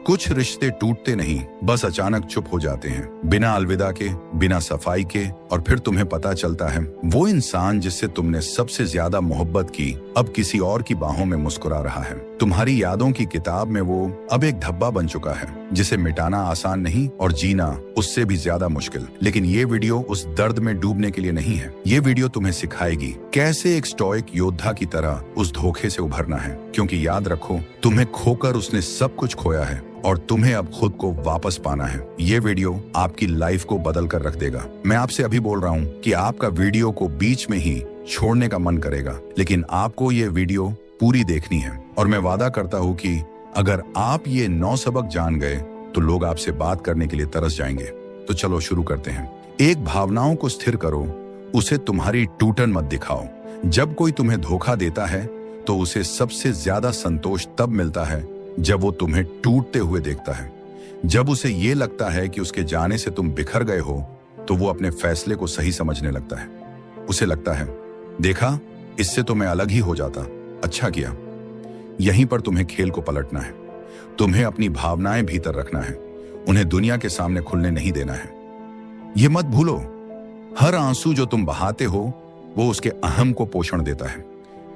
कुछ रिश्ते टूटते नहीं, बस अचानक चुप हो जाते हैं, बिना अलविदा के, बिना सफाई के, और फिर तुम्हें पता चलता है वो इंसान जिससे तुमने सबसे ज्यादा मोहब्बत की अब किसी और की बाहों में मुस्कुरा रहा है। तुम्हारी यादों की किताब में वो अब एक धब्बा बन चुका है जिसे मिटाना आसान नहीं और जीना उससे भी ज्यादा मुश्किल। लेकिन ये वीडियो उस दर्द में डूबने के लिए नहीं है। ये वीडियो तुम्हें सिखाएगी कैसे एक स्टोइक योद्धा की तरह उस धोखे से उभरना है, क्योंकि याद रखो, तुम्हें खोकर उसने सब कुछ खोया है और तुम्हें अब खुद को वापस पाना है। ये वीडियो आपकी लाइफ को बदल कर रख देगा। मैं आपसे अभी बोल रहा हूँ कि आपका वीडियो को बीच में ही छोड़ने का मन करेगा, लेकिन आपको ये वीडियो पूरी देखनी है। और मैं वादा करता हूँ कि अगर आप ये 9 सबक जान गए तो लोग आपसे बात करने के लिए तरस जाएंगे। तो चलो शुरू करते हैं। एक, भावनाओं को स्थिर करो, उसे तुम्हारी टूटन मत दिखाओ। जब कोई तुम्हें धोखा देता है तो उसे सबसे ज्यादा संतोष तब मिलता है जब वो तुम्हें टूटते हुए देखता है। जब उसे ये लगता है कि उसके जाने से तुम बिखर गए हो तो वो अपने फैसले को सही समझने लगता है। उसे लगता है, देखा, इससे तो मैं अलग ही हो जाता, अच्छा किया। यहीं पर तुम्हें खेल को पलटना है। तुम्हें अपनी भावनाएं भीतर रखना है, उन्हें दुनिया के सामने खुलने नहीं देना है। ये मत भूलो, हर आंसू जो तुम बहाते हो वो उसके अहम को पोषण देता है।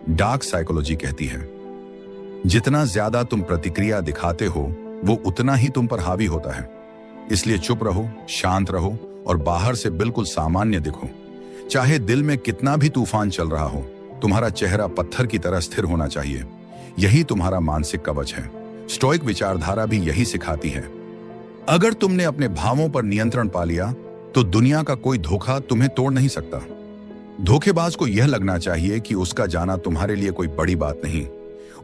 डार्क साइकोलॉजी कहती है जितना ज्यादा तुम प्रतिक्रिया दिखाते हो वो उतना ही तुम पर हावी होता है। इसलिए चुप रहो, शांत रहो और बाहर से बिल्कुल सामान्य दिखो। चाहे दिल में कितना भी तूफान चल रहा हो, तुम्हारा चेहरा पत्थर की तरह स्थिर होना चाहिए। यही तुम्हारा मानसिक कवच है। स्टोइक विचारधारा भी यही सिखाती है। अगर तुमने अपने भावों पर नियंत्रण पा लिया तो दुनिया का कोई धोखा तुम्हें तोड़ नहीं सकता। धोखेबाज को यह लगना चाहिए कि उसका जाना तुम्हारे लिए कोई बड़ी बात नहीं।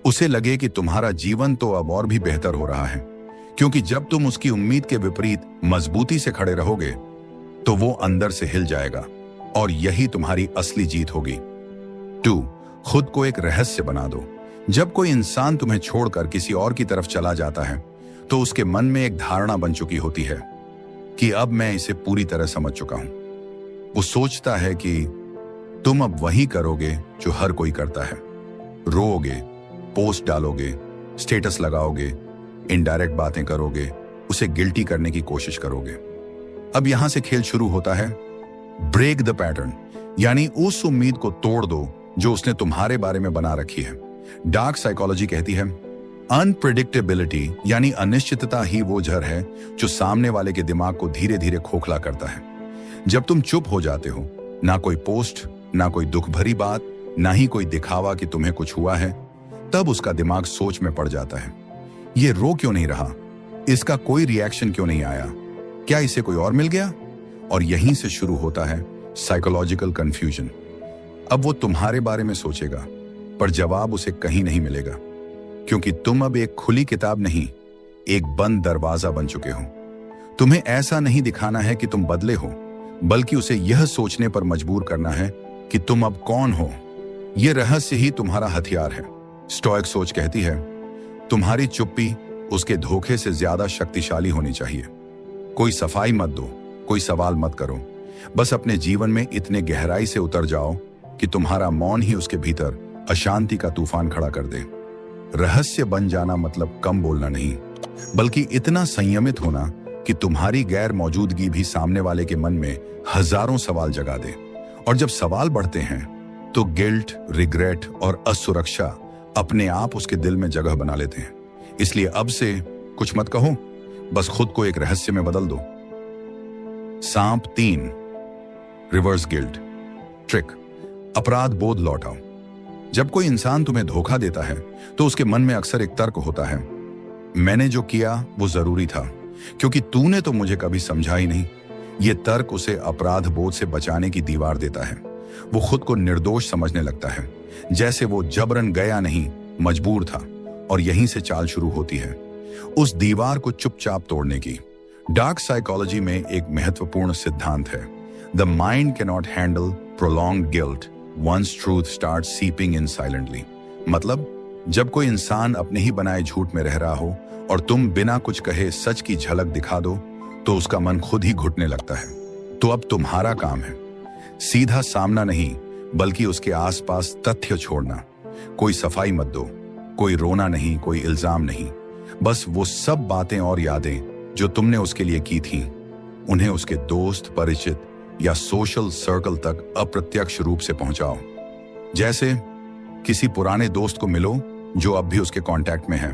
उसे लगे कि तुम्हारा जीवन तो अब और भी बेहतर हो रहा है, क्योंकि जब तुम उसकी उम्मीद के विपरीत मजबूती से खड़े रहोगे तो वो अंदर से हिल जाएगा और यही तुम्हारी असली जीत होगी। 2, खुद को एक रहस्य बना दो। जब कोई इंसान तुम्हें छोड़कर किसी और की तरफ चला जाता है तो उसके मन में एक धारणा बन चुकी होती है कि अब मैं इसे पूरी तरह समझ चुका हूं। वो सोचता है कि तुम अब वही करोगे जो हर कोई करता है, रोओगे, पोस्ट डालोगे, स्टेटस लगाओगे, इनडायरेक्ट बातें करोगे, उसे गिल्टी करने की कोशिश करोगे। अब यहां से खेल शुरू होता है। ब्रेक द पैटर्न, यानी उस उम्मीद को तोड़ दो जो उसने तुम्हारे बारे में बना रखी है। डार्क साइकोलॉजी कहती है अनप्रेडिक्टेबिलिटी यानी अनिश्चितता ही वो जहर है जो सामने वाले के दिमाग को धीरे धीरे खोखला करता है। जब तुम चुप हो जाते हो, ना कोई पोस्ट, ना कोई दुख भरी बात, ना ही कोई दिखावा कि तुम्हें कुछ हुआ है, तब उसका दिमाग सोच में पड़ जाता है। ये रो क्यों नहीं रहा? इसका कोई रिएक्शन क्यों नहीं आया? क्या इसे कोई और मिल गया? और यहीं से शुरू होता है साइकोलॉजिकल कंफ्यूजन। अब वो तुम्हारे बारे में सोचेगा पर जवाब उसे कहीं नहीं मिलेगा, क्योंकि तुम अब एक खुली किताब नहीं, एक बंद दरवाजा बन चुके हो। तुम्हें ऐसा नहीं दिखाना है कि तुम बदले हो, बल्कि उसे यह सोचने पर मजबूर करना है कि तुम अब कौन हो। यह रहस्य ही तुम्हारा हथियार है। स्टोइक सोच कहती है तुम्हारी चुप्पी उसके धोखे से ज्यादा शक्तिशाली होनी चाहिए। कोई सफाई मत दो, कोई सवाल मत करो, बस अपने जीवन में इतने गहराई से उतर जाओ कि तुम्हारा मौन ही उसके भीतर अशांति का तूफान खड़ा कर दे। रहस्य बन जाना मतलब कम बोलना नहीं, बल्कि इतना संयमित होना कि तुम्हारी गैर मौजूदगी भी सामने वाले के मन में हजारों सवाल जगा दे। और जब सवाल बढ़ते हैं तो गिल्ट, रिग्रेट और असुरक्षा अपने आप उसके दिल में जगह बना लेते हैं। इसलिए अब से कुछ मत कहो, बस खुद को एक रहस्य में बदल दो। सांप 3, रिवर्स गिल्ट ट्रिक, अपराध बोध लौटाओ। जब कोई इंसान तुम्हें धोखा देता है तो उसके मन में अक्सर एक तर्क होता है, मैंने जो किया वो जरूरी था, क्योंकि तूने तो मुझे कभी समझा ही नहीं। ये तर्क उसे अपराध बोध से बचाने की दीवार देता है। वो खुद को निर्दोष समझने लगता है, जैसे वो जबरन गया नहीं, मजबूर था। और यहीं से चाल शुरू होती है उस दीवार को चुपचाप तोड़ने की। डार्क साइकोलॉजी में एक महत्वपूर्ण सिद्धांत है, the mind cannot handle prolonged guilt once truth starts seeping in silently। मतलब जब कोई इंसान अपने ही बनाए झूठ में रह रहा हो और तुम बिना कुछ कहे सच की झलक दिखा दो तो उसका मन खुद ही घुटने लगता है। तो अब तुम्हारा काम है सीधा सामना नहीं, बल्कि उसके आसपास तथ्य छोड़ना। कोई सफाई मत दो, कोई रोना नहीं, कोई इल्जाम नहीं, बस वो सब बातें और यादें जो तुमने उसके लिए की थीं, उन्हें उसके दोस्त, परिचित या सोशल सर्कल तक अप्रत्यक्ष रूप से पहुंचाओ। जैसे किसी पुराने दोस्त को मिलो जो अब भी उसके कांटेक्ट में है।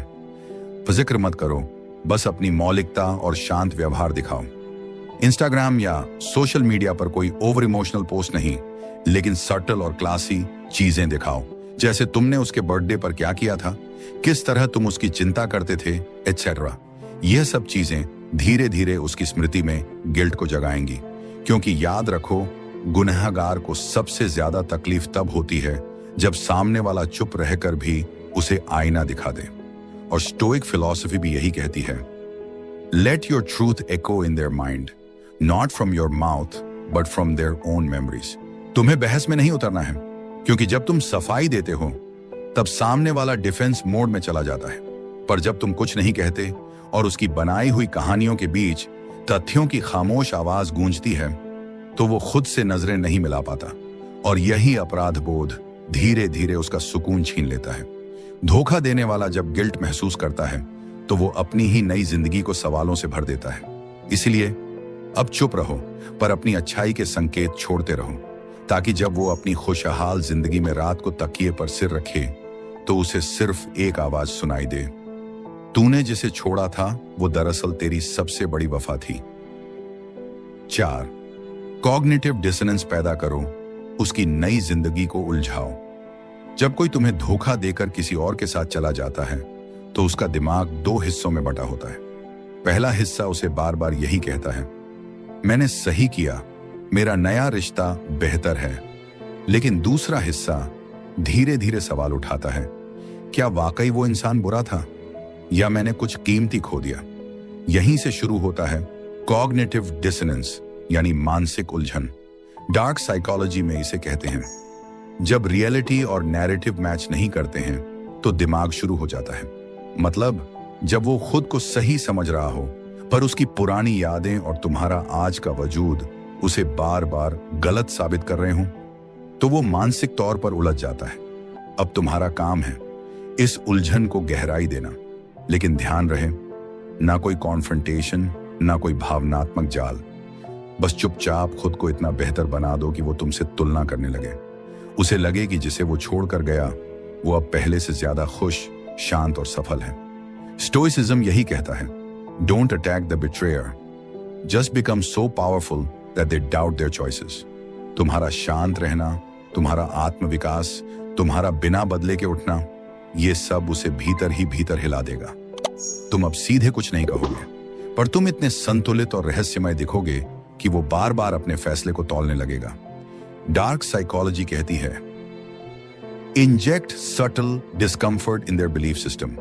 फिक्र मत करो, बस अपनी मौलिकता और शांत व्यवहार दिखाओ। इंस्टाग्राम या सोशल मीडिया पर कोई ओवर इमोशनल पोस्ट नहीं, लेकिन सटल और क्लासी चीजें दिखाओ, जैसे तुमने उसके बर्थडे पर क्या किया था, किस तरह तुम उसकी चिंता करते थे, एटसेट्रा। यह सब चीजें धीरे धीरे उसकी स्मृति में गिल्ट को जगाएंगी, क्योंकि याद रखो, गुनहगार को सबसे ज्यादा तकलीफ तब होती है जब सामने वाला चुप रहकर भी उसे आईना दिखा दे। और स्टोइक फिलॉसफी भी यही कहती है, let your truth echo in their mind, not from your mouth but from their own memories. तुम्हें बहस में नहीं उतरना है, क्योंकि जब तुम सफाई देते हो तब सामने वाला डिफेंस मोड में चला जाता है। पर जब तुम कुछ नहीं कहते और उसकी बनाई हुई कहानियों के बीच तथ्यों की खामोश आवाज गूंजती है, तो वो खुद से नजरें नहीं मिला पाता, और यही अपराध बोध धीरे धीरे उसका सुकून छीन लेता है। धोखा देने वाला जब गिल्ट महसूस करता है तो वो अपनी ही नई जिंदगी को सवालों से भर देता है। इसलिए अब चुप रहो, पर अपनी अच्छाई के संकेत छोड़ते रहो, ताकि जब वो अपनी खुशहाल जिंदगी में रात को तकिए पर सिर रखे तो उसे सिर्फ एक आवाज सुनाई दे, तूने जिसे छोड़ा था वो दरअसल तेरी सबसे बड़ी वफा थी। 4. कॉग्निटिव डिसोनेंस पैदा करो, उसकी नई जिंदगी को उलझाओ। जब कोई तुम्हें धोखा देकर किसी और के साथ चला जाता है तो उसका दिमाग 2 हिस्सों में बटा होता है। पहला हिस्सा उसे बार बार यही कहता है, मैंने सही किया, मेरा नया रिश्ता बेहतर है। लेकिन दूसरा हिस्सा धीरे धीरे सवाल उठाता है, क्या वाकई वो इंसान बुरा था, या मैंने कुछ कीमती खो दिया। यहीं से शुरू होता है कॉग्निटिव डिसोनेंस, यानी मानसिक उलझन। डार्क साइकोलॉजी में इसे कहते हैं। जब रियलिटी और नैरेटिव मैच नहीं करते हैं तो दिमाग शुरू हो जाता है। मतलब जब वो खुद को सही समझ रहा हो, पर उसकी पुरानी यादें और तुम्हारा आज का वजूद उसे बार बार गलत साबित कर रहे हों, तो वो मानसिक तौर पर उलझ जाता है। अब तुम्हारा काम है इस उलझन को गहराई देना, लेकिन ध्यान रहे, ना कोई कॉन्फ्रंटेशन, ना कोई भावनात्मक जाल। बस चुपचाप खुद को इतना बेहतर बना दो कि वो तुमसे तुलना करने लगे। उसे लगे कि जिसे वो छोड़कर गया वो अब पहले से ज्यादा खुश, शांत और सफल है। स्टोइसिज्म यही कहता है, don't attack the betrayer, just become so powerful that they doubt their choices. तुम्हारा शांत रहना, तुम्हारा आत्मविकास, तुम्हारा बिना बदले के उठना, ये सब उसे भीतर ही भीतर हिला देगा। तुम अब सीधे कुछ नहीं कहोगे, पर तुम इतने संतुलित और रहस्यमय दिखोगे कि वो बार बार अपने फैसले को तौलने लगेगा। डार्क साइकोलॉजी कहती है, inject subtle discomfort in their belief system.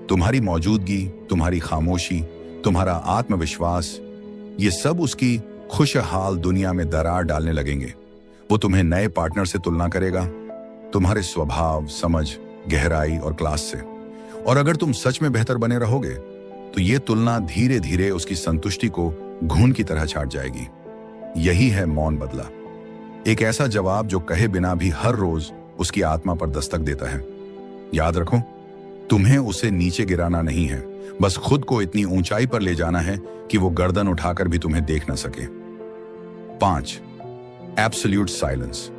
तुम्हारी मौजूदगी, तुम्हारी खामोशी, तुम्हारा आत्मविश्वास, ये सब उसकी खुशहाल दुनिया में दरार डालने लगेंगे। वो तुम्हें नए पार्टनर से तुलना करेगा, तुम्हारे स्वभाव, समझ, गहराई और क्लास से। और अगर तुम सच में बेहतर बने रहोगे तो ये तुलना धीरे धीरे उसकी संतुष्टि को घून की तरह छाट जाएगी। यही है मौन बदला, एक ऐसा जवाब जो कहे बिना भी हर रोज उसकी आत्मा पर दस्तक देता है। याद रखो, तुम्हें उसे नीचे गिराना नहीं है, बस खुद को इतनी ऊंचाई पर ले जाना है कि वो गर्दन उठाकर भी तुम्हें देख ना सके। 5. Absolute silence.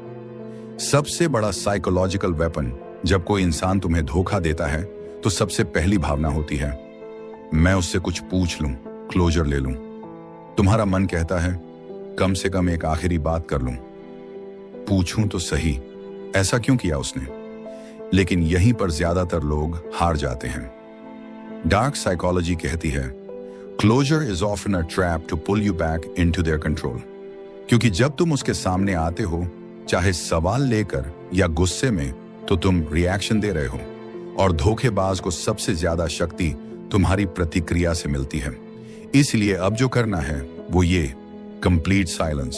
सबसे बड़ा साइकोलॉजिकल वेपन जब कोई इंसान तुम्हें धोखा देता है तो सबसे पहली भावना होती है, मैं उससे कुछ पूछ लूं, क्लोजर ले लूं। तुम्हारा मन कहता है, कम से कम एक आखिरी बात कर लूं, पूछूं तो सही, ऐसा क्यों किया उसने। लेकिन यहीं पर ज्यादातर लोग हार जाते हैं। डार्क साइकोलॉजी कहती है, closure is often a trap to pull you back into their control. क्योंकि जब तुम उसके सामने आते हो, चाहे सवाल लेकर या गुस्से में, तो तुम रिएक्शन दे रहे हो, और धोखेबाज को सबसे ज्यादा शक्ति तुम्हारी प्रतिक्रिया से मिलती है। इसलिए अब जो करना है वो ये, कंप्लीट साइलेंस,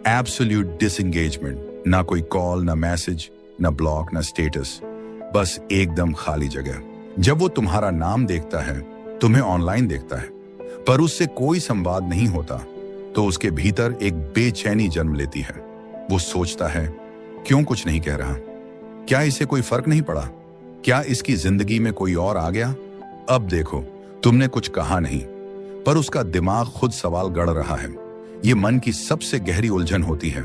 एब्सोल्यूट डिसएंगेजमेंट। ना कोई कॉल, ना मैसेज, ना ब्लॉक, ना स्टेटस, बस एकदम खाली जगह। जब वो तुम्हारा नाम देखता है, तुम्हें ऑनलाइन देखता है, पर उससे कोई संवाद नहीं होता, तो उसके भीतर एक बेचैनी जन्म लेती है। वो सोचता है, क्यों कुछ नहीं कह रहा, क्या इसे कोई फर्क नहीं पड़ा, क्या इसकी जिंदगी में कोई और आ गया। अब देखो, तुमने कुछ कहा नहीं, पर उसका दिमाग खुद सवाल गढ़ रहा है। ये मन की सबसे गहरी उलझन होती है।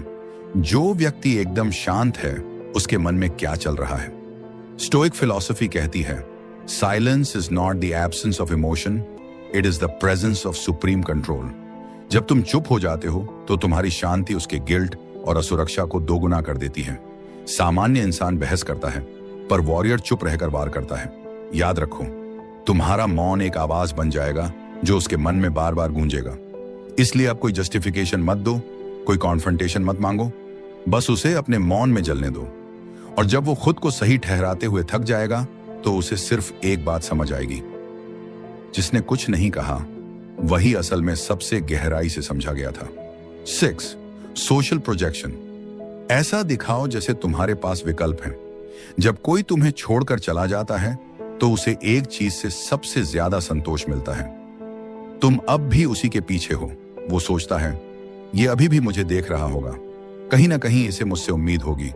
जो व्यक्ति एकदम शांत है, उसके मन में क्या चल रहा है? स्टोइक फिलॉसफी कहती है, silence is not the absence of emotion, it is the presence of supreme control. जब तुम चुप हो जाते हो तो तुम्हारी शांति उसके गिल्ट और असुरक्षा को दोगुना कर देती है। सामान्य इंसान बहस करता है, पर वॉरियर चुप रहकर वार करता है। याद रखो, तुम्हारा मौन एक आवाज बन जाएगा जो उसके मन में बार बार गूंजेगा। इसलिए अब कोई जस्टिफिकेशन मत दो, कोई कॉन्फ्रंटेशन मत मांगो, बस उसे अपने मौन में जलने दो। और जब वो खुद को सही ठहराते हुए थक जाएगा तो उसे सिर्फ एक बात समझ आएगी, जिसने कुछ नहीं कहा वही असल में सबसे गहराई से समझा गया था। 6. Social projection. ऐसा दिखाओ जैसे तुम्हारे पास विकल्प है। जब कोई तुम्हें छोड़कर चला जाता है तो उसे एक चीज से सबसे ज्यादा संतोष मिलता है, तुम अब भी उसी के पीछे हो। वो सोचता है, ये अभी भी मुझे देख रहा होगा, कहीं ना कहीं इसे मुझसे उम्मीद होगी,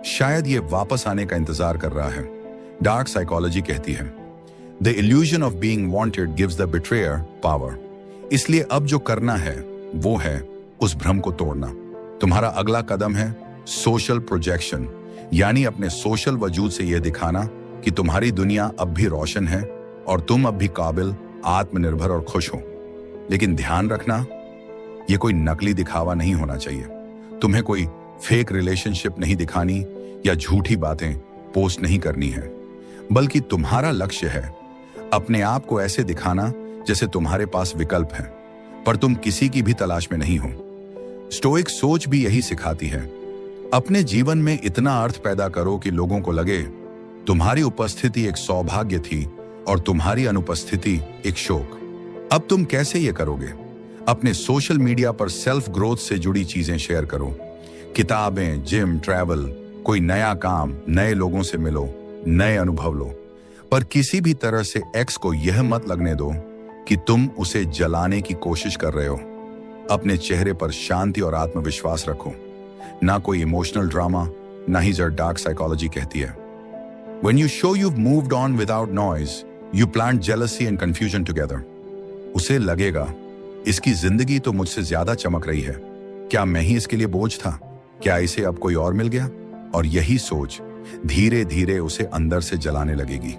शायद ये वापस आने का इंतजार कर रहा है। डार्क साइकोलॉजी कहती है, the illusion of being wanted gives the betrayer power. इसलिए अब जो करना है वो है उस भ्रम को तोड़ना। तुम्हारा अगला कदम है सोशल प्रोजेक्शन, यानी अपने सोशल वजूद से यह दिखाना कि तुम्हारी दुनिया अब भी रोशन है और तुम अब भी काबिल, आत्मनिर्भर और खुश हो। लेकिन ध्यान रखना, यह कोई नकली दिखावा नहीं होना चाहिए। तुम्हें कोई फेक रिलेशनशिप नहीं दिखानी या झूठी बातें पोस्ट नहीं करनी है, बल्कि तुम्हारा लक्ष्य है अपने आप को ऐसे दिखाना जैसे तुम्हारे पास विकल्प है, पर तुम किसी की भी तलाश में नहीं हो। स्टोइक सोच भी यही सिखाती है, अपने जीवन में इतना अर्थ पैदा करो कि लोगों को लगे तुम्हारी उपस्थिति एक सौभाग्य थी और तुम्हारी अनुपस्थिति एक शोक। अब तुम कैसे ये करोगे? अपने सोशल मीडिया पर सेल्फ ग्रोथ से जुड़ी चीजें शेयर करो, किताबें, जिम, ट्रैवल, कोई नया काम, नए लोगों से मिलो, नए अनुभव लो, पर किसी भी तरह से एक्स को यह मत लगने दो कि तुम उसे जलाने की कोशिश कर रहे हो। अपने चेहरे पर शांति और आत्मविश्वास रखो, ना कोई इमोशनल ड्रामा, ना ही जर डार्क साइकोलॉजी कहती है, When you show you've moved on without noise, you plant jealousy and confusion together. उसे लगेगा इसकी जिंदगी तो मुझसे ज्यादा चमक रही है, क्या मैं ही इसके लिए बोझ था? क्या इसे अब कोई और मिल गया? और यही सोच धीरे धीरे उसे अंदर से जलाने लगेगी।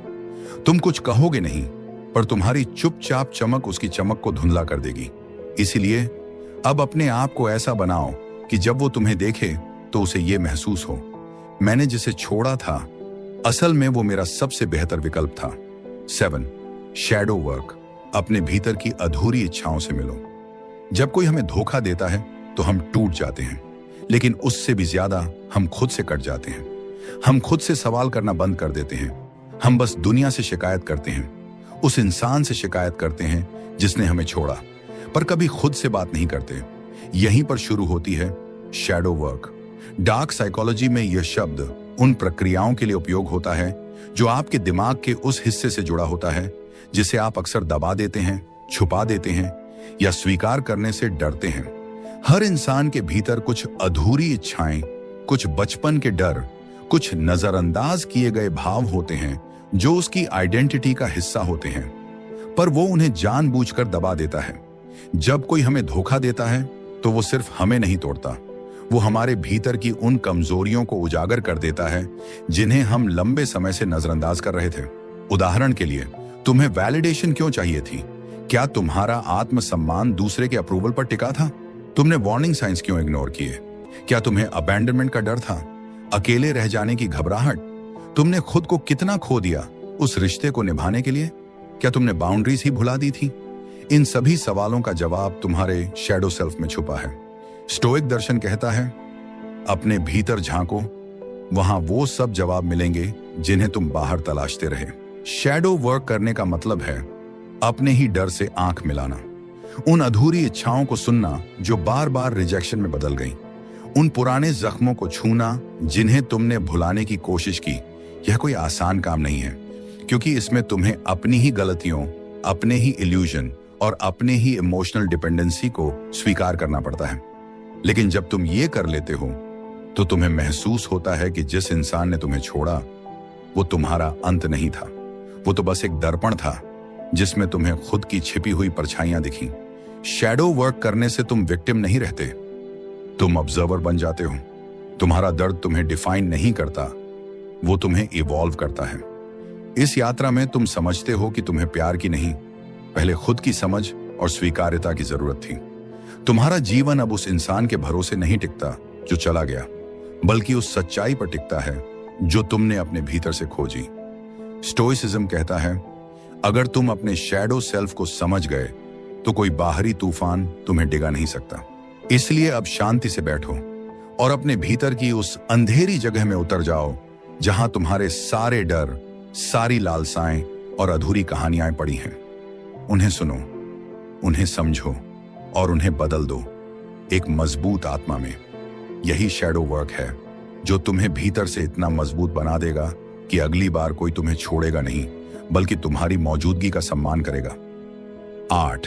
तुम कुछ कहोगे नहीं, पर तुम्हारी चुपचाप चमक उसकी चमक को धुंधला कर देगी। इसीलिए अब अपने आप को ऐसा बनाओ कि जब वो तुम्हें देखे तो उसे ये महसूस हो, मैंने जिसे छोड़ा था असल में वो मेरा सबसे बेहतर विकल्प था। 7. Shadow work. अपने भीतर की अधूरी इच्छाओं से मिलो। जब कोई हमें धोखा देता है तो हम टूट जाते हैं, लेकिन उससे भी ज्यादा हम खुद से कट जाते हैं। हम खुद से सवाल करना बंद कर देते हैं। हम बस दुनिया से शिकायत करते हैं, उस इंसान से शिकायत करते हैं जिसने हमें छोड़ा, पर कभी खुद से बात नहीं करते। यहीं पर शुरू होती है शैडो वर्क। डार्क साइकोलॉजी में यह शब्द उन प्रक्रियाओं के लिए उपयोग होता है जो आपके दिमाग के उस हिस्से से जुड़ा होता है जिसे आप अक्सर दबा देते हैं, छुपा देते हैं या स्वीकार करने से डरते हैं। हर इंसान के भीतर कुछ अधूरी इच्छाएं, कुछ बचपन के डर, कुछ नजरअंदाज किए गए भाव होते हैं जो उसकी आइडेंटिटी का हिस्सा होते हैं, पर वो उन्हें जानबूझकर दबा देता है। जब कोई हमें धोखा देता है तो वो सिर्फ हमें नहीं तोड़ता, वो हमारे भीतर की उन कमजोरियों को उजागर कर देता है जिन्हें हम लंबे समय से नजरअंदाज कर रहे थे। उदाहरण के लिए, तुम्हें वैलिडेशन क्यों चाहिए थी? क्या तुम्हारा आत्मसम्मान दूसरे के अप्रूवल पर टिका था? तुमने वार्निंग साइंस क्यों इग्नोर किए? क्या तुम्हें अबैंडनमेंट का डर था? अकेले रह जाने की घबराहट? तुमने खुद को कितना खो दिया उस रिश्ते को निभाने के लिए? क्या तुमने बाउंड्रीज ही भुला दी थी? इन सभी सवालों का जवाब तुम्हारे शैडो सेल्फ में छुपा है। स्टोइक दर्शन कहता है, अपने भीतर झांको, वहां वो सब जवाब मिलेंगे जिन्हें तुम बाहर तलाशते रहे। शैडो वर्क करने का मतलब है अपने ही डर से आंख मिलाना, उन अधूरी इच्छाओं को सुनना जो बार बार रिजेक्शन में बदल गईं, उन पुराने जख्मों को छूना जिन्हें तुमने भुलाने की कोशिश की। यह कोई आसान काम नहीं है, क्योंकि इसमें तुम्हें अपनी ही गलतियों, अपने ही इल्यूजन और अपने ही इमोशनल डिपेंडेंसी को स्वीकार करना पड़ता है। लेकिन जब तुम ये कर लेते हो तो तुम्हें महसूस होता है कि जिस इंसान ने तुम्हें छोड़ा वो तुम्हारा अंत नहीं था, वो तो बस एक दर्पण था जिसमें तुम्हें खुद की छिपी हुई परछाइयां दिखी। शैडो वर्क करने से तुम विक्टिम नहीं रहते, तुम ऑब्जर्वर बन जाते हो। तुम्हारा दर्द तुम्हें डिफाइन नहीं करता, वो तुम्हें इवॉल्व करता है। इस यात्रा में तुम समझते हो कि तुम्हें प्यार की नहीं, पहले खुद की समझ और स्वीकार्यता की जरूरत थी। तुम्हारा जीवन अब उस इंसान के भरोसे नहीं टिकता जो चला गया, बल्कि उस सच्चाई पर टिकता है जो तुमने अपने भीतर से खोजी। स्टोइसिज्म कहता है, अगर तुम अपने शैडो सेल्फ को समझ गए तो कोई बाहरी तूफान तुम्हें डिगा नहीं सकता। इसलिए अब शांति से बैठो और अपने भीतर की उस अंधेरी जगह में उतर जाओ जहां तुम्हारे सारे डर, सारी लालसाएं और अधूरी कहानियां पड़ी हैं। उन्हें सुनो, उन्हें समझो और उन्हें बदल दो एक मजबूत आत्मा में। यही शैडो वर्क है जो तुम्हें भीतर से इतना मजबूत बना देगा कि अगली बार कोई तुम्हें छोड़ेगा नहीं, बल्कि तुम्हारी मौजूदगी का सम्मान करेगा। 8,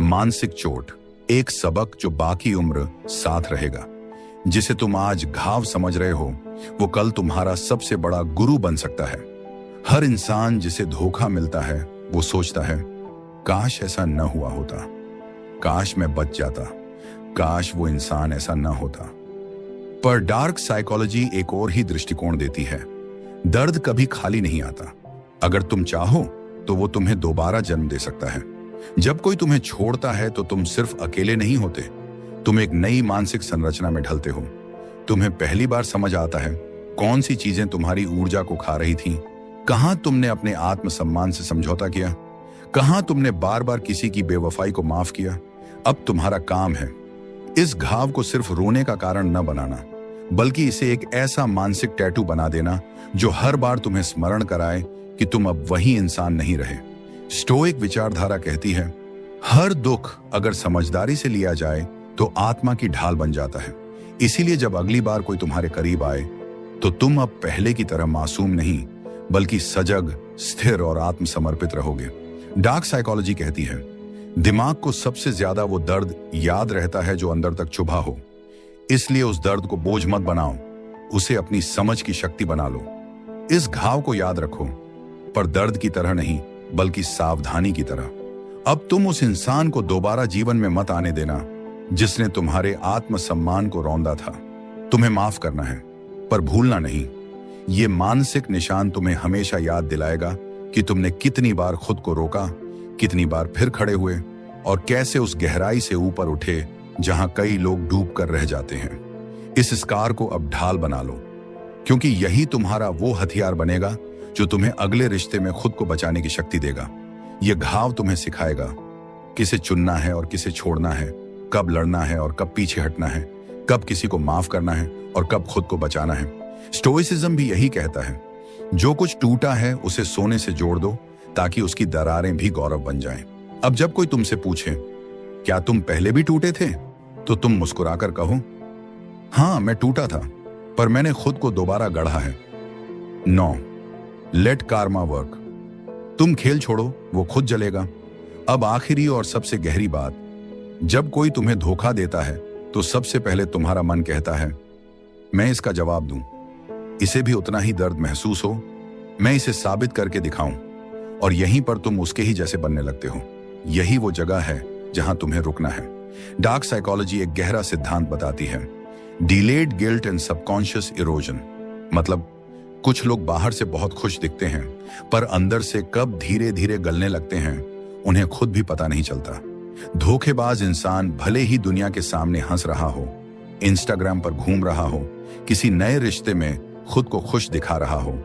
मानसिक चोट, एक सबक जो बाकी उम्र साथ रहेगा। जिसे तुम आज घाव समझ रहे हो, वो कल तुम्हारा सबसे बड़ा गुरु बन सकता है। हर इंसान जिसे धोखा मिलता है वो सोचता है, काश ऐसा न हुआ होता, काश मैं बच जाता, काश वो इंसान ऐसा न होता। पर डार्क साइकोलॉजी एक और ही दृष्टिकोण देती है। दर्द कभी खाली नहीं आता। अगर तुम चाहो तो वो तुम्हें दोबारा जन्म दे सकता है। जब कोई तुम्हें छोड़ता है तो तुम सिर्फ अकेले नहीं होते, तुम एक नई मानसिक संरचना में ढलते हो। तुम्हें पहली बार समझ आता है कौन सी चीजें तुम्हारी ऊर्जा को खा रही थीं, कहां तुमने अपने आत्मसम्मान से समझौता किया, कहां तुमने बार बार किसी की बेवफाई को माफ किया। अब तुम्हारा काम है इस घाव को सिर्फ रोने का कारण न बनाना, बल्कि इसे एक ऐसा मानसिक टैटू बना देना जो हर बार तुम्हें स्मरण कराए कि तुम अब वही इंसान नहीं रहे। स्टोइक विचारधारा कहती है, हर दुख अगर समझदारी से लिया जाए तो आत्मा की ढाल बन जाता है। इसीलिए जब अगली बार कोई तुम्हारे करीब आए तो तुम अब पहले की तरह मासूम नहीं, बल्कि सजग, स्थिर और आत्मसमर्पित रहोगे। डार्क साइकोलॉजी कहती है, दिमाग को सबसे ज्यादा वो दर्द याद रहता है जो अंदर तक चुभा हो। इसलिए उस दर्द को बोझ मत बनाओ, उसे अपनी समझ की शक्ति बना लो। इस घाव को याद रखो, पर दर्द की तरह नहीं, बल्कि सावधानी की तरह। अब तुम उस इंसान को दोबारा जीवन में मत आने देना जिसने तुम्हारे आत्मसम्मान को रौंदा था। तुम्हें माफ करना है, पर भूलना नहीं। ये मानसिक निशान तुम्हें हमेशा याद दिलाएगा कि तुमने कितनी बार खुद को रोका, कितनी बार फिर खड़े हुए और कैसे उस गहराई से ऊपर उठे जहां कई लोग डूब कर रह जाते हैं। इस स्कार को अब ढाल बना लो, क्योंकि यही तुम्हारा वो हथियार बनेगा जो तुम्हें अगले रिश्ते में खुद को बचाने की शक्ति देगा। यह घाव तुम्हें सिखाएगा किसे चुनना है और किसे छोड़ना है, कब लड़ना है और कब पीछे हटना है, कब किसी को माफ करना है और कब खुद को बचाना है। स्टोइसिज्म भी यही कहता है, जो कुछ टूटा है उसे सोने से जोड़ दो ताकि उसकी दरारें भी गौरव बन जाएं। अब जब कोई तुमसे पूछे, क्या तुम पहले भी टूटे थे, तो तुम मुस्कुराकर कहो, हाँ मैं टूटा था, पर मैंने खुद को दोबारा गढ़ा है। 9, लेट कार्मा वर्क, तुम खेल छोड़ो, वो खुद जलेगा। अब आखिरी और सबसे गहरी बात, जब कोई तुम्हें धोखा देता है तो सबसे पहले तुम्हारा मन कहता है, मैं इसका जवाब दूं, इसे भी उतना ही दर्द महसूस हो, मैं इसे साबित करके दिखाऊं। और यहीं पर तुम उसके ही जैसे बनने लगते हो। यही वो जगह है जहां तुम्हें रुकना है। डार्क साइकोलॉजी एक गहरा सिद्धांत बताती है, delayed guilt and subconscious erosion. मतलब कुछ लोग बाहर से बहुत खुश दिखते हैं, पर अंदर से कब धीरे धीरे गलने लगते हैं उन्हें खुद भी पता नहीं चलता। धोखेबाज इंसान भले ही दुनिया के सामने हंस रहा हो, इंस्टाग्राम पर घूम रहा हो, किसी नए रिश्ते में खुद को खुश दिखा रहा हो,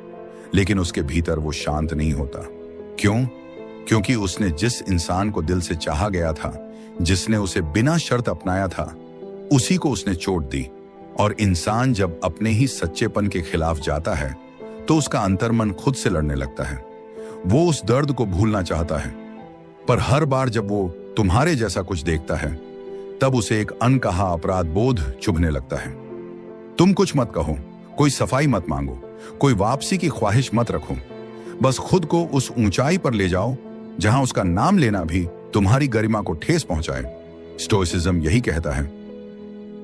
लेकिन उसके भीतर वो शांत नहीं होता। क्यों? क्योंकि उसने जिस इंसान को दिल से चाहा गया था, जिसने उसे बिना शर्त अपनाया था, उसी को उसने चोट दी। और इंसान जब अपने ही सच्चेपन के खिलाफ जाता है तो उसका अंतर्मन खुद से लड़ने लगता है। वो उस दर्द को भूलना चाहता है, पर हर बार जब वो तुम्हारे जैसा कुछ देखता है तब उसे एक अनकहा अपराध बोध चुभने लगता है। तुम कुछ मत कहो, कोई सफाई मत मांगो, कोई वापसी की ख्वाहिश मत रखो, बस खुद को उस ऊंचाई पर ले जाओ जहां उसका नाम लेना भी तुम्हारी गरिमा को ठेस पहुंचाए। स्टोइसिज्म यही कहता है,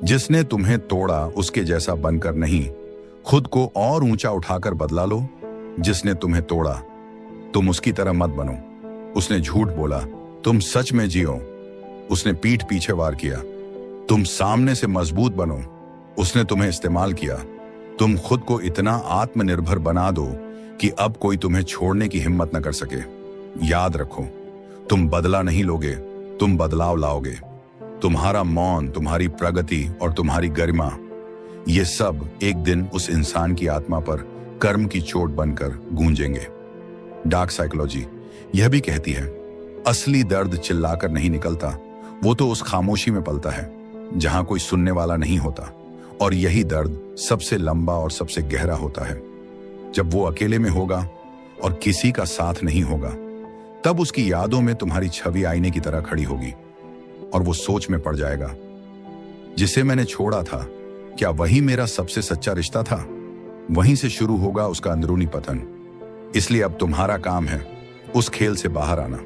जिसने तुम्हें तोड़ा उसके जैसा बनकर नहीं, खुद को और ऊंचा उठाकर बदला लो। जिसने तुम्हें तोड़ा तुम उसकी तरह मत बनो। उसने झूठ बोला, तुम सच में जियो। उसने पीठ पीछे वार किया, तुम सामने से मजबूत बनो। उसने तुम्हें इस्तेमाल किया, तुम खुद को इतना आत्मनिर्भर बना दो कि अब कोई तुम्हें छोड़ने की हिम्मत न कर सके। याद रखो, तुम बदला नहीं लोगे, तुम बदलाव लाओगे। तुम्हारा मौन, तुम्हारी प्रगति और तुम्हारी गरिमा, ये सब एक दिन उस इंसान की आत्मा पर कर्म की चोट बनकर गूंजेंगे। डार्क साइकोलॉजी यह भी कहती है, असली दर्द चिल्लाकर नहीं निकलता, वो तो उस खामोशी में पलता है जहां कोई सुनने वाला नहीं होता। और यही दर्द सबसे लंबा और सबसे गहरा होता है। जब वो अकेले में होगा और किसी का साथ नहीं होगा, तब उसकी यादों में तुम्हारी छवि आईने की तरह खड़ी होगी और वो सोच में पड़ जाएगा, जिसे मैंने छोड़ा था, क्या वही मेरा सबसे सच्चा रिश्ता था? वहीं से शुरू होगा उसका अंदरूनी पतन। इसलिए अब तुम्हारा काम है उस खेल से बाहर आना।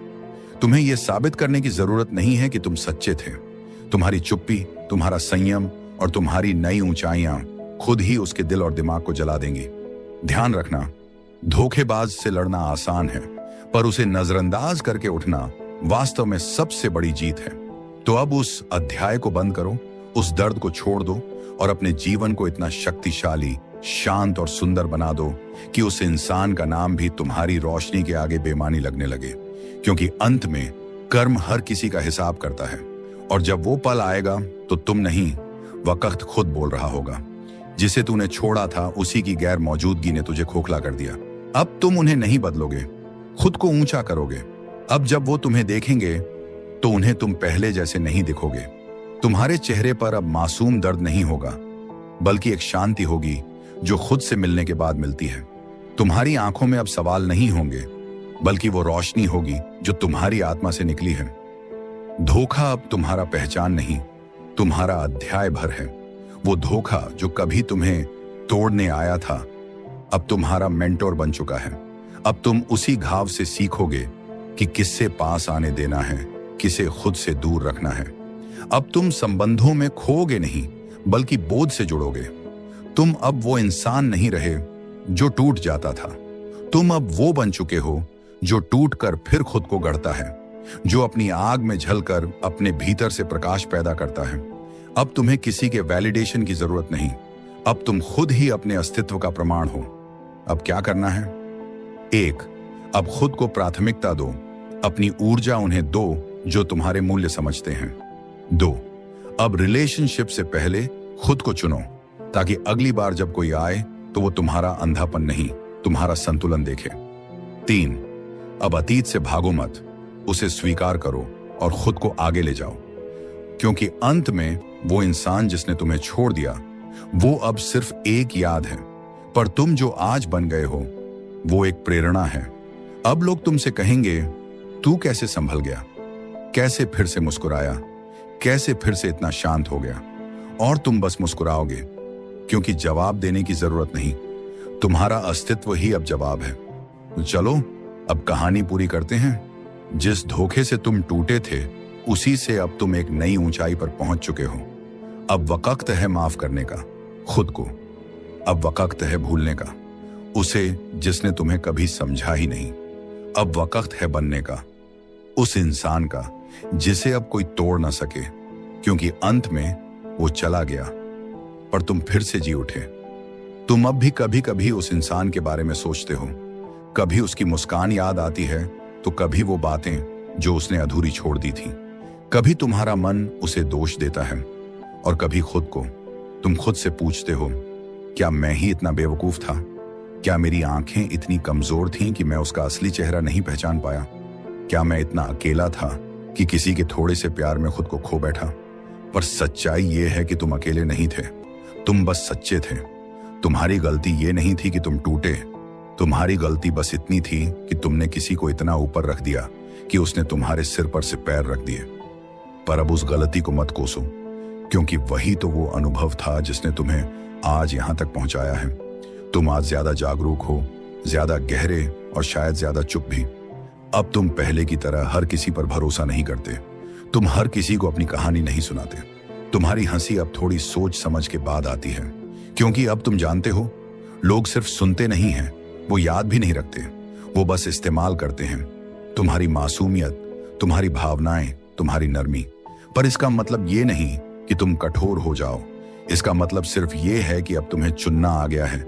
तुम्हें यह साबित करने की जरूरत नहीं है कि तुम सच्चे थे। तुम्हारी चुप्पी, तुम्हारा संयम और तुम्हारी नई ऊंचाइयां खुद ही उसके दिल और दिमाग को जला देंगी। ध्यान रखना, धोखेबाज से लड़ना आसान है, पर उसे नजरअंदाज करके उठना वास्तव में सबसे बड़ी जीत है। तो अब उस अध्याय को बंद करो, उस दर्द को छोड़ दो और अपने जीवन को इतना शक्तिशाली, शांत और सुंदर बना दो कि उस इंसान का नाम भी तुम्हारी रोशनी के आगे बेमानी लगने लगे। क्योंकि अंत में कर्म हर किसी का हिसाब करता है, और जब वो पल आएगा तो तुम नहीं, वक्त खुद बोल रहा होगा। जिसे तूने छोड़ा था उसी की गैर मौजूदगी ने तुझे खोखला कर दिया। अब तुम उन्हें नहीं बदलोगे, खुद को ऊंचा करोगे। अब जब वो तुम्हें देखेंगे तो उन्हें तुम पहले जैसे नहीं दिखोगे। तुम्हारे चेहरे पर अब मासूम दर्द नहीं होगा, बल्कि एक शांति होगी जो खुद से मिलने के बाद मिलती है। तुम्हारी आंखों में अब सवाल नहीं होंगे, बल्कि वो रोशनी होगी जो तुम्हारी आत्मा से निकली है। धोखा अब तुम्हारा पहचान नहीं, तुम्हारा अध्याय भर है। वो धोखा जो कभी तुम्हें तोड़ने आया था, अब तुम्हारा मेंटोर बन चुका है। अब तुम उसी घाव से सीखोगे कि किससे पास आने देना है, किसे खुद से दूर रखना है। अब तुम संबंधों में खोओगे नहीं, बल्कि बोझ से जुड़ोगे। तुम अब वो इंसान नहीं रहे जो टूट जाता था। तुम अब वो बन चुके हो जो टूट कर फिर खुद को गढ़ता है, जो अपनी आग में जलकर अपने भीतर से प्रकाश पैदा करता है। अब तुम्हें किसी के वैलिडेशन की जरूरत नहीं, अब तुम खुद ही अपने अस्तित्व का प्रमाण हो। अब क्या करना है? 1, अब खुद को प्राथमिकता दो, अपनी ऊर्जा उन्हें दो जो तुम्हारे मूल्य समझते हैं। 2, अब रिलेशनशिप से पहले खुद को चुनो, ताकि अगली बार जब कोई आए तो वो तुम्हारा अंधापन नहीं, तुम्हारा संतुलन देखे। 3, अब अतीत से भागो मत, उसे स्वीकार करो और खुद को आगे ले जाओ। क्योंकि अंत में वो इंसान जिसने तुम्हें छोड़ दिया, वो अब सिर्फ एक याद है, पर तुम जो आज बन गए हो वो एक प्रेरणा है। अब लोग तुमसे कहेंगे, तू कैसे संभल गया, कैसे फिर से मुस्कुराया, कैसे फिर से इतना शांत हो गया? और तुम बस मुस्कुराओगे, क्योंकि जवाब देने की जरूरत नहीं, तुम्हारा अस्तित्व ही अब जवाब है। तो चलो अब कहानी पूरी करते हैं। जिस धोखे से तुम टूटे थे, उसी से अब तुम एक नई ऊंचाई पर पहुंच चुके हो। अब वक्त है माफ करने का खुद को, अब वक्त है भूलने का उसे जिसने तुम्हें कभी समझा ही नहीं। अब वक्त है बनने का उस इंसान का जिसे अब कोई तोड़ ना सके, क्योंकि अंत में वो चला गया पर तुम फिर से जी उठे। तुम अब भी कभी कभी उस इंसान के बारे में सोचते हो, कभी उसकी मुस्कान याद आती है तो कभी वो बातें जो उसने अधूरी छोड़ दी थी। कभी तुम्हारा मन उसे दोष देता है और कभी खुद को। तुम खुद से पूछते हो, क्या मैं ही इतना बेवकूफ था? क्या मेरी आंखें इतनी कमजोर थीं कि मैं उसका असली चेहरा नहीं पहचान पाया? क्या मैं इतना अकेला था कि किसी के थोड़े से प्यार में खुद को खो बैठा? पर सच्चाई ये है कि तुम अकेले नहीं थे, तुम बस सच्चे थे। तुम्हारी गलती ये नहीं थी कि तुम टूटे, तुम्हारी गलती बस इतनी थी कि तुमने किसी को इतना ऊपर रख दिया कि उसने तुम्हारे सिर पर से पैर रख दिए। पर अब उस गलती को मत कोसो, क्योंकि वही तो वो अनुभव था जिसने तुम्हें आज यहां तक पहुंचाया है। तुम आज ज्यादा जागरूक हो, ज्यादा गहरे और शायद ज्यादा चुप भी। अब तुम पहले की तरह हर किसी पर भरोसा नहीं करते, तुम हर किसी को अपनी कहानी नहीं सुनाते। तुम्हारी हंसी अब थोड़ी सोच समझ के बाद आती है, क्योंकि अब तुम जानते हो, लोग सिर्फ सुनते नहीं हैं, वो याद भी नहीं रखते, वो बस इस्तेमाल करते हैं। तुम्हारी मासूमियत, तुम्हारी भावनाएं, तुम्हारी नरमी। पर इसका मतलब ये नहीं कि तुम कठोर हो जाओ। इसका मतलब सिर्फ ये है कि अब तुम्हें चुनना आ गया है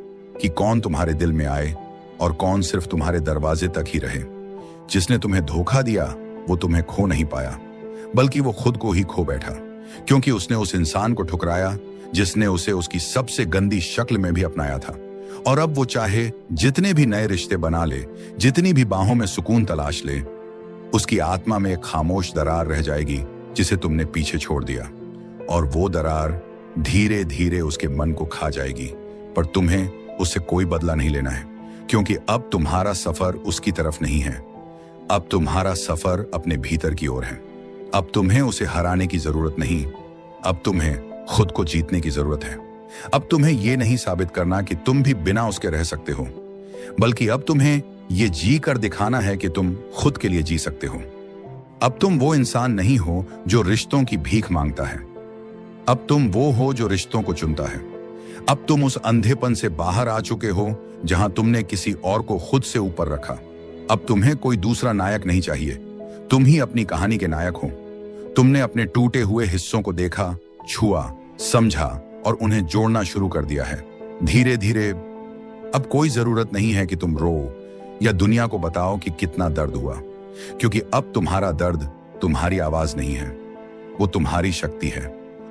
कि कौन तुम्हारे दिल में आए और कौन सिर्फ तुम्हारे दरवाजे तक ही रहे। जिसने तुम्हें धोखा दिया वो तुम्हें खो नहीं पाया, बल्कि वो खुद को ही खो बैठा, क्योंकि उसने उस इंसान को ठुकराया जिसने उसे उसकी सबसे गंदी शक्ल में भी अपनाया था। और अब वो चाहे जितने भी नए रिश्ते बना ले, जितनी भी बाहों में सुकून तलाश ले, उसकी आत्मा में एक खामोश दरार रह जाएगी जिसे तुमने पीछे छोड़ दिया। और वो दरार धीरे धीरे उसके मन को खा जाएगी। पर तुम्हें उससे कोई बदला नहीं लेना है, क्योंकि अब तुम्हारा सफर उसकी तरफ नहीं है। अब तुम्हारा सफर अपने भीतर की ओर है। अब तुम्हें उसे हराने की जरूरत नहीं, अब तुम्हें खुद को जीतने की जरूरत है। अब तुम्हें यह नहीं साबित करना कि तुम भी बिना उसके रह सकते हो, बल्कि अब तुम्हें यह जी कर दिखाना है कि तुम खुद के लिए जी सकते हो। अब तुम वो इंसान नहीं हो जो रिश्तों की भीख मांगता है। अब तुम वो हो जो रिश्तों को चुनता है। अब तुम उस अंधेपन से बाहर आ चुके हो जहां तुमने किसी और को खुद से ऊपर रखा। अब तुम्हें कोई दूसरा नायक नहीं चाहिए, तुम ही अपनी कहानी के नायक हो। तुमने अपने टूटे हुए हिस्सों को देखा, छुआ, समझा और उन्हें जोड़ना शुरू कर दिया है। धीरे धीरे अब कोई जरूरत नहीं है कि तुम रो या दुनिया को बताओ कि कितना दर्द हुआ, क्योंकि अब तुम्हारा दर्द तुम्हारी आवाज नहीं है, वो तुम्हारी शक्ति है।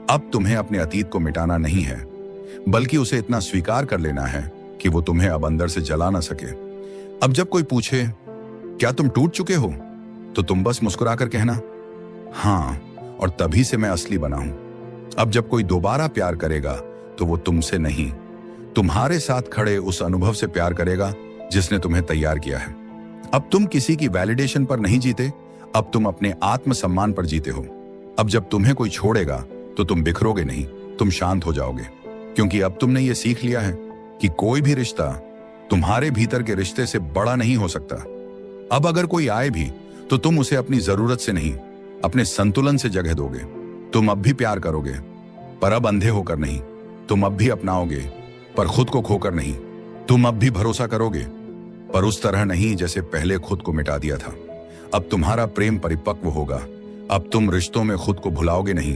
अब तुम्हें अपने अतीत को मिटाना नहीं है, बल्कि उसे इतना स्वीकार कर लेना है कि वो तुम्हें अब अंदर से जला ना सके। अब जब कोई पूछे क्या तुम टूट चुके हो, तो तुम बस मुस्कुराकर कहना हाँ, और तभी से मैं असली बना हूं। अब जब कोई दोबारा प्यार करेगा तो वो तुमसे नहीं, तुम्हारे साथ खड़े उस अनुभव से प्यार करेगा जिसने तुम्हें तैयार किया है। अब तुम किसी की वैलिडेशन पर नहीं जीते, अब तुम अपने आत्मसम्मान पर जीते हो। अब जब तुम्हें कोई छोड़ेगा तो तुम बिखरोगे नहीं, तुम शांत हो जाओगे, क्योंकि अब तुमने ये सीख लिया है कि कोई भी रिश्ता तुम्हारे भीतर के रिश्ते से बड़ा नहीं हो सकता। अब अगर कोई आए भी तो तुम उसे अपनी जरूरत से नहीं, अपने संतुलन से जगह दोगे। तुम अब भी प्यार करोगे, पर अब अंधे होकर नहीं। तुम अब भी अपनाओगे, पर खुद को खोकर नहीं। तुम अब भी भरोसा करोगे, पर उस तरह नहीं जैसे पहले खुद को मिटा दिया था। अब तुम्हारा प्रेम परिपक्व होगा। अब तुम रिश्तों में खुद को भुलाओगे नहीं,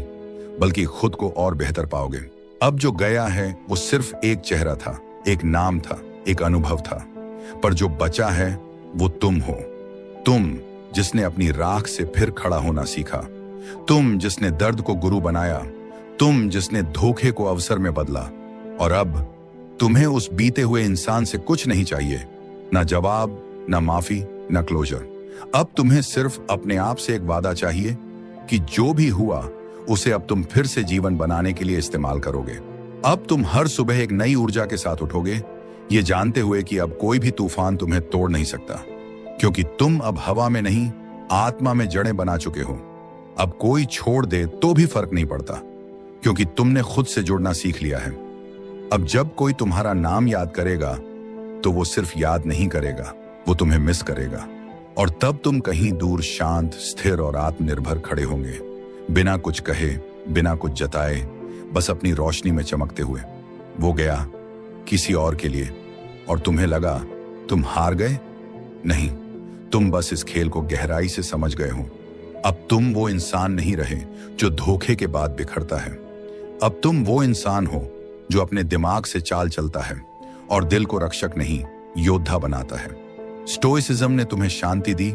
बल्कि खुद को और बेहतर पाओगे। अब जो गया है वो सिर्फ एक चेहरा था, एक नाम था, एक अनुभव था, पर जो बचा है वो तुम हो। तुम जिसने अपनी राख से फिर खड़ा होना सीखा, तुम जिसने दर्द को गुरु बनाया, तुम जिसने धोखे को अवसर में बदला। और अब तुम्हें उस बीते हुए इंसान से कुछ नहीं चाहिए, ना जवाब, ना माफी, ना क्लोजर। अब तुम्हें सिर्फ अपने आप से एक वादा चाहिए कि जो भी हुआ उसे अब तुम फिर से जीवन बनाने के लिए इस्तेमाल करोगे। अब तुम हर सुबह एक नई ऊर्जा के साथ उठोगे, ये जानते हुए कि अब कोई भी तूफान तुम्हें तोड़ नहीं सकता, क्योंकि तुम अब हवा में नहीं, आत्मा में जड़ें बना चुके हो। अब कोई छोड़ दे तो भी फर्क नहीं पड़ता, क्योंकि तुमने खुद से जुड़ना सीख लिया है। अब जब कोई तुम्हारा नाम याद करेगा तो वो सिर्फ याद नहीं करेगा, वो तुम्हें मिस करेगा। और तब तुम कहीं दूर शांत, स्थिर और आत्मनिर्भर खड़े होंगे, बिना कुछ कहे, बिना कुछ जताए, बस अपनी रोशनी में चमकते हुए। वो गया किसी और के लिए, और तुम्हें लगा तुम हार गए। नहीं, तुम बस इस खेल को गहराई से समझ गए हो। अब तुम वो इंसान नहीं रहे जो धोखे के बाद बिखरता है। अब तुम वो इंसान हो जो अपने दिमाग से चाल चलता है और दिल को रक्षक नहीं, योद्धा बनाता है। स्टोइसिज्म ने तुम्हें शांति दी,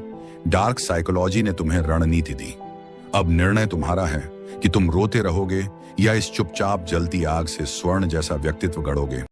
डार्क साइकोलॉजी ने तुम्हें रणनीति दी। अब निर्णय तुम्हारा है कि तुम रोते रहोगे या इस चुपचाप जलती आग से स्वर्ण जैसा व्यक्तित्व गढ़ोगे।